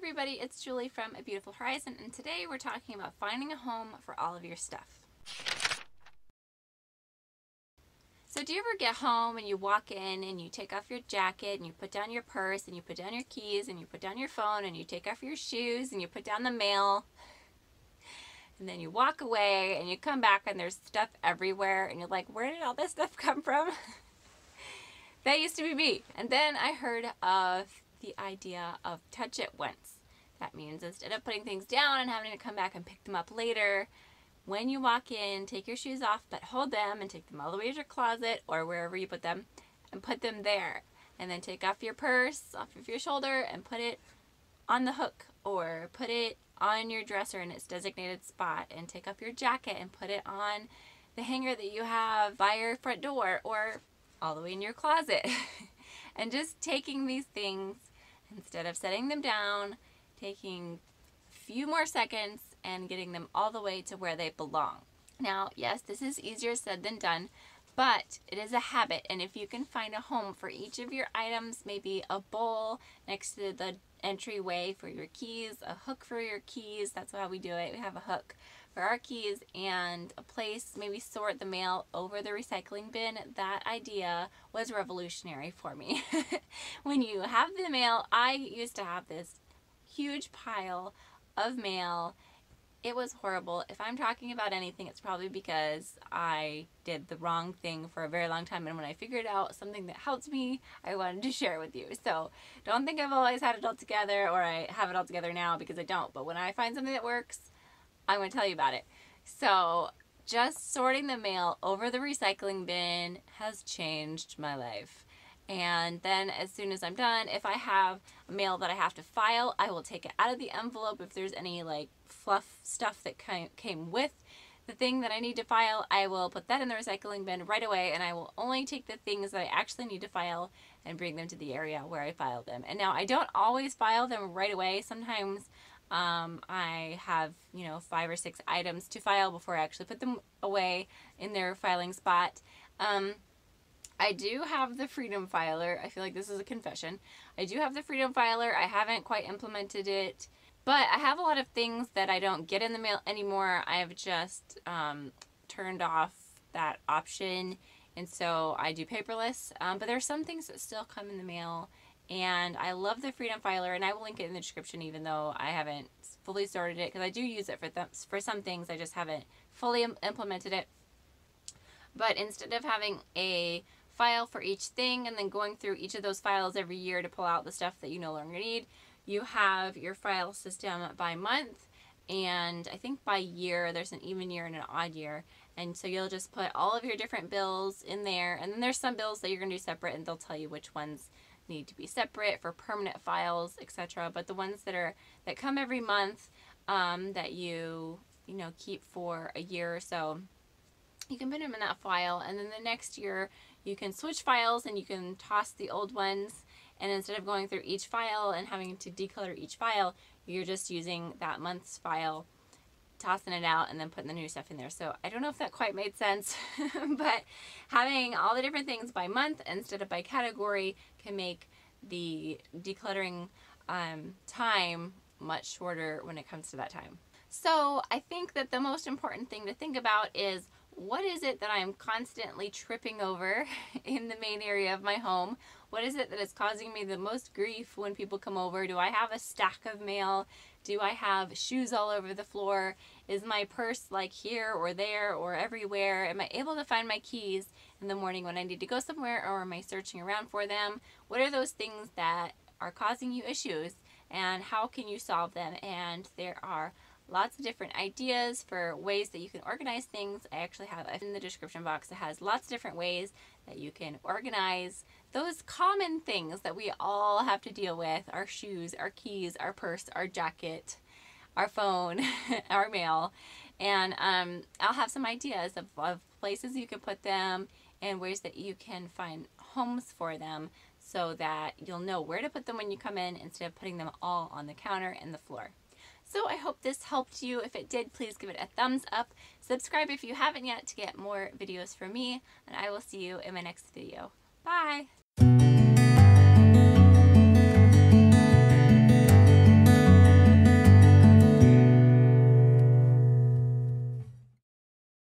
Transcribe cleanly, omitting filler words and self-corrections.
everybody, it's Julie from A Beautiful Horizon, and today we're talking about finding a home for all of your stuff. So do you ever get home and you walk in and you take off your jacket and you put down your purse and you put down your keys and you put down your phone and you take off your shoes and you put down the mail and then you walk away and you come back and there's stuff everywhere and you're like, where did all this stuff come from? That used to be me. And then I heard of the idea of touch it once. That means instead of putting things down and having to come back and pick them up later, when you walk in, take your shoes off, but hold them and take them all the way to your closet or wherever you put them and put them there. And then take off your purse off of your shoulder and put it on the hook or put it on your dresser in its designated spot, and take off your jacket and put it on the hanger that you have by your front door or all the way in your closet. And just taking these things, instead of setting them down, taking a few more seconds and getting them all the way to where they belong. Now, yes, this is easier said than done, but it is a habit, and if you can find a home for each of your items, maybe a bowl next to the entryway for your keys, a hook for your keys, that's how we do it, we have a hook for our keys, and a place, maybe sort the mail over the recycling bin. That idea was revolutionary for me. When you have the mail, I used to have this huge pile of mail. It was horrible. If I'm talking about anything, it's probably because I did the wrong thing for a very long time, and when I figured out something that helped me, I wanted to share it with you. So don't think I've always had it all together, or I have it all together now, because I don't. But when I find something that works, I'm going to tell you about it. So just sorting the mail over the recycling bin has changed my life. And then as soon as I'm done, if I have mail that I have to file, I will take it out of the envelope. If there's any like fluff stuff that came with the thing that I need to file, I will put that in the recycling bin right away, and I will only take the things that I actually need to file and bring them to the area where I filed them. And now I don't always file them right away. Sometimes I have, 5 or 6 items to file before I actually put them away in their filing spot. I do have the Freedom Filer. I feel like this is a confession. I do have the Freedom Filer. I haven't quite implemented it, but I have a lot of things that I don't get in the mail anymore. I have just turned off that option, and so I do paperless. But there are some things that still come in the mail, and I love the Freedom Filer, and I will link it in the description even though I haven't fully sorted it, because I do use it for some things. I just haven't fully implemented it. But instead of having a file for each thing and then going through each of those files every year to pull out the stuff that you no longer need, you have your file system by month, and I think by year. There's an even year and an odd year, and so you'll just put all of your different bills in there, and then there's some bills that you're going to do separate, and they'll tell you which ones need to be separate for permanent files, etc. But the ones that come every month, that you keep for a year or so, you can put them in that file, and then the next year you can switch files and you can toss the old ones, and instead of going through each file and having to declutter each file, you're just using that month's file, tossing it out, and then putting the new stuff in there. So I don't know if that quite made sense, but having all the different things by month instead of by category can make the decluttering time much shorter when it comes to that time. So I think that the most important thing to think about is, what is it that I'm constantly tripping over in the main area of my home? What is it that is causing me the most grief when people come over? Do I have a stack of mail? Do I have shoes all over the floor? Is my purse like here or there or everywhere? Am I able to find my keys in the morning when I need to go somewhere, or am I searching around for them? What are those things that are causing you issues, and how can you solve them? And there are lots of different ideas for ways that you can organize things. I actually have in the description box. It has lots of different ways that you can organize those common things that we all have to deal with: our shoes, our keys, our purse, our jacket, our phone, our mail. And I'll have some ideas of places you can put them and ways that you can find homes for them, so that you'll know where to put them when you come in, instead of putting them all on the counter and the floor. So I hope this helped you. If it did, please give it a thumbs up. Subscribe if you haven't yet to get more videos from me, and I will see you in my next video. Bye!